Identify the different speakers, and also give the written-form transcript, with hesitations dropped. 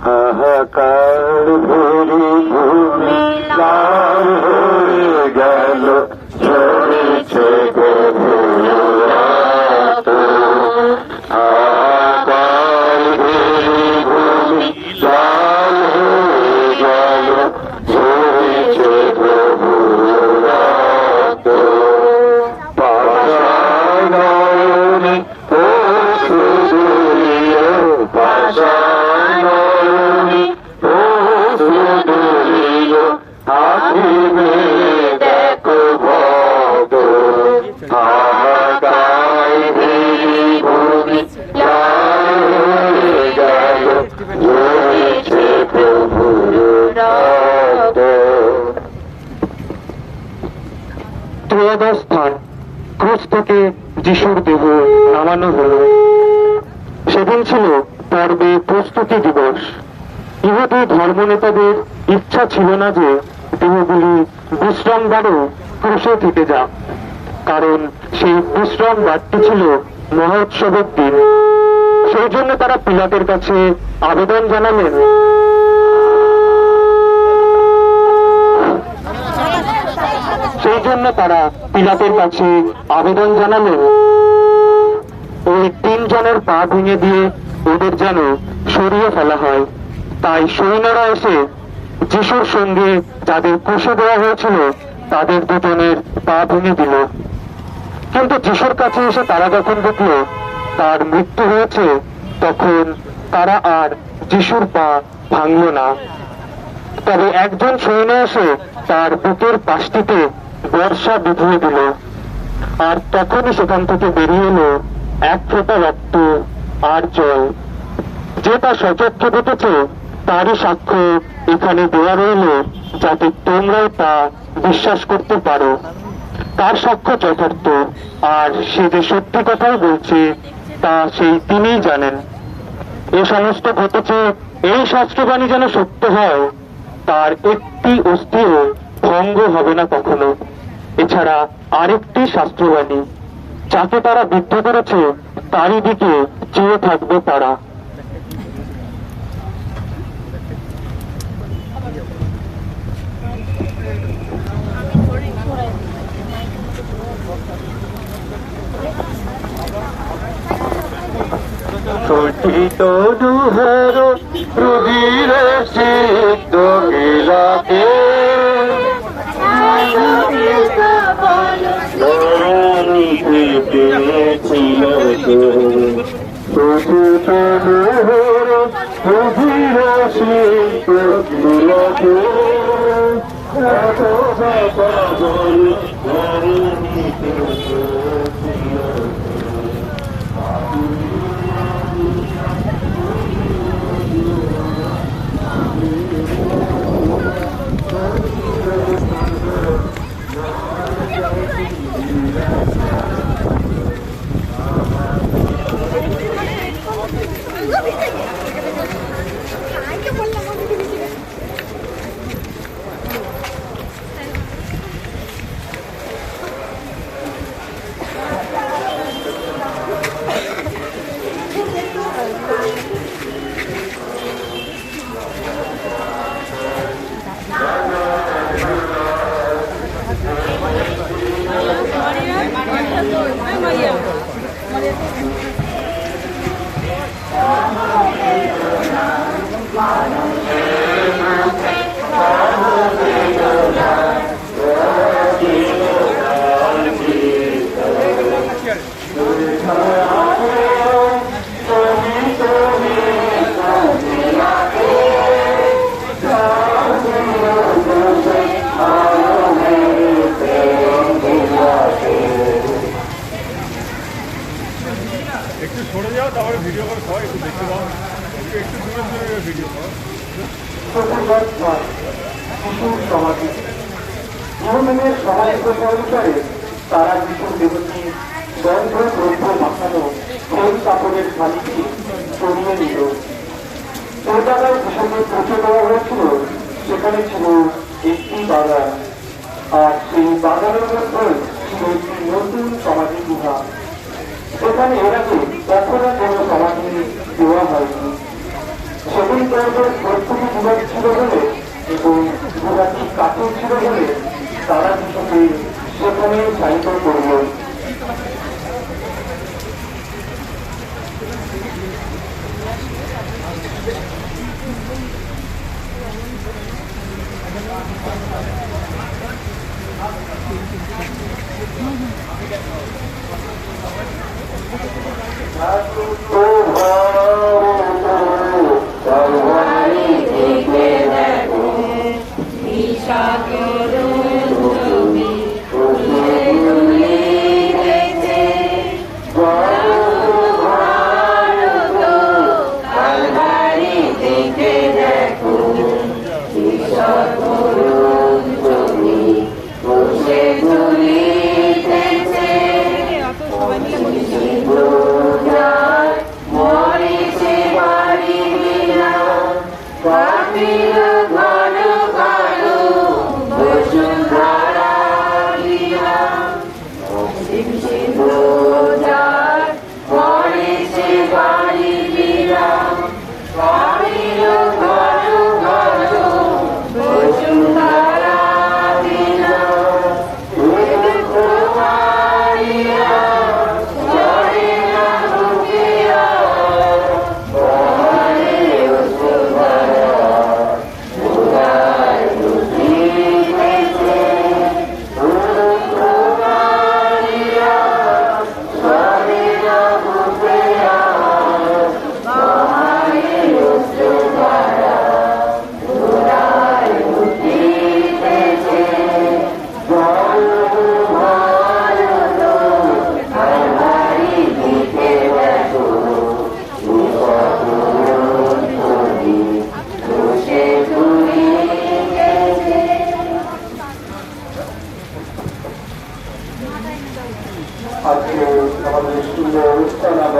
Speaker 1: হাহাকার ভরে ভূমি লাল হয়ে গেল, ঝরেছে গভীর রাত। হাহাকার ভরে ভূমি লাল হয়ে গেল, ঝরেছে গভীর রাত। পাশানয়নে সুদূরীয়, পাশানয়নে সুদূরীয়, আখি মেলে দেখো ভগ। হাহাকার ভেরি ভূমি লাল হয়ে গেল, ঝরেছে প্রভুর রাত।
Speaker 2: ত্রয়োদশ স্থান, ক্রুশ থেকে যিশুর দেহ নামানো হল। সেদিন ছিল পর্বে প্রস্তুতি দিবস। ইহুদি ধর্মনেতাদের ইচ্ছা ছিল না যে দেহগুলি বিশ্রামবারে ক্রুশে থেকে যাক, কারণ সেই বিশ্রামবারটি ছিল মহোৎসবের দিন। সেই জন্য তারা পিলাতের কাছে আবেদন জানালেন, ওই 3 জনের পা ভেঙে দিয়ে ওদের যেন সরিয়ে ফেলা হয়। তাই সৈন্যরা এসে যিশুর সঙ্গে যাদের ক্রুশে দেওয়া হয়েছিল তাদের দুজনের পা ভেঙে দিল। কিন্তু যিশুর কাছে এসে তারা যখন দেখল তার মৃত্যু হয়েছে, তখন তারা আর যিশুর পা ভাঙল না। তবে একজন সৈন্য এসে তার বুকের পাশটিতে বর্ষা বিধিয়ে দিল, আর তখনই সেখান থেকে বেরিয়ে এলো 1 ফোঁটা রক্ত আর জল। যে তা সচক্ষে দেখেছে তারই সাক্ষ্য এখানে দেওয়া রইল, যাতে তোমরাও তা বিশ্বাস করতে পারো। তার সাক্ষ্য যথার্থ, আর সে যে সত্যি কথাই বলছে তা সেই তিনিই জানেন। এ সমস্ত ঘটেছে এই শাস্ত্রবাণী যেন সত্য হয়, তার একটি অস্থিও ভঙ্গ হবে না কখনো। এছাড়া আরেকটি শাস্ত্রবাণী, যাকে তারা বিদ্ধ করেছে তারই দিকে চেয়ে থাকবে তারা।
Speaker 1: সঠিত দুহার রুগীর সিদ্ধ গেলাকে, পেয়েছিল সঠিত দুহার রুগীর সিদ্ধ গেলাকে,
Speaker 3: একটু সরে যাও, তারপরে ভিডিও করে খাও, একটু দেখতে পাও, একটু দূরে দূরে ভিডিও খাও।
Speaker 2: সমাধি ইহুদিদের সমাজ প্রথা অনুসারে তারা যিশুর দেহটি গন্ধ দ্রব্য মাখানো সেই কাপড়ের থালিটি সরিয়ে নিল। যে জায়গায় যিশুকে পৌঁছে দেওয়া হয়েছিল সেখানে ছিল একটি বাগান, আর সেই বাগানের মধ্যে ছিল একটি নতুন সমাধি গুহা। সেখানে এর আগে কখনো কোনো সমাধি দেওয়া হয়নি। সেদিন
Speaker 1: পর্বের প্রস্তুতি বিভাগ ছিল বলে এবং বিভাগটি কাছে ছিল বলে তারা কিছুকে সেখানে চালিত করল। আজকে আমাদের সুন্দর অনুষ্ঠান